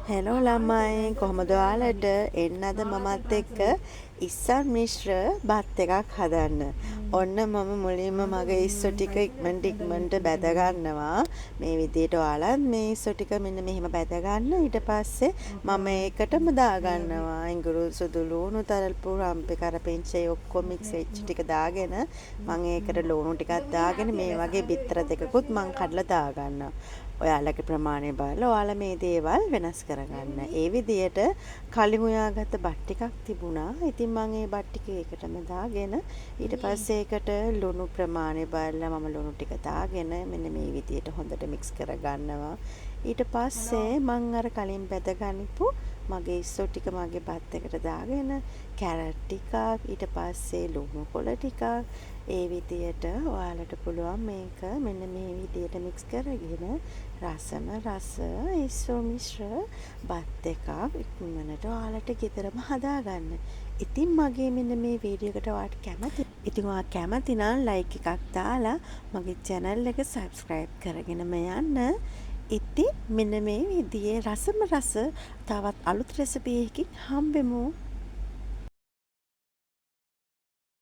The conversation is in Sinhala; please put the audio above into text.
හෙලෝ ළමයි කොහොමද ඔයාලට එන්නද මමත් එක්ක ඉස්සන් මිශ්‍ර බත් එකක් හදන්න. ඔන්න මම මුලින්ම මගේ ඉස්සෝ ටික ඉක්මනට බැද ගන්නවා. මේ විදිහට ඔයාලත් මේ ඉස්සෝ ටික මෙන්න මෙහෙම බැද ගන්න. ඊට පස්සේ මම ඒකටම දා ගන්නවා. ඉඟුරු සුදු ලුණු තරල්පු රම්පේ කරපිංචේ ඔක්කොම මික්ස් වෙච්ච ටික දාගෙන මම ඒකට ලුණු ටිකක් දාගෙන මේ වගේ බිත්තර දෙකකුත් මම කඩලා දා ගන්නවා. ඔයාලගේ ප්‍රමාණය බලලා ඔයාලා මේ දේවල් වෙනස් කරගන්න. ඒ විදියට කලින් හොයාගත්ත බත් ටිකක් තිබුණා. ඉතින් මම ඒ බත් ටික ඒකටම දාගෙන ඊට පස්සේ ඒකට ලුණු ප්‍රමාණය බලලා මම ලුණු ටික දාගෙන මෙන්න මේ විදියට හොඳට මික්ස් කරගන්නවා. ඊට පස්සේ මම අර කලින් බෙදගනිපු මගේ ඉස්සෝ ටික මගේ බත් එකට දාගෙන කැරට් ටිකක් ඊට පස්සේ ලුණු කොළ ටිකක් ඒ විදියට ඔයාලට පුළුවන් මේක මෙන්න මේ විදියට මික්ස් කරගෙන රසම රස ඉස්සෝ මිශ්‍ර බත් එකක් ඉක්මනට ඔයාලට ගෙදරම හදාගන්න. ඉතින් මගේ මෙන්න මේ වීඩියෝ එකට ඔයාලට කැමති. ඉතින් ඔයා කැමති නම් ලයික් එකක් දාලා මගේ channel එක subscribe කරගෙනම යන්න. ඉතින් මෙන්න මේ විදිහේ රසම රස තවත් අලුත් රෙසිපි එකකින් හම්බෙමු.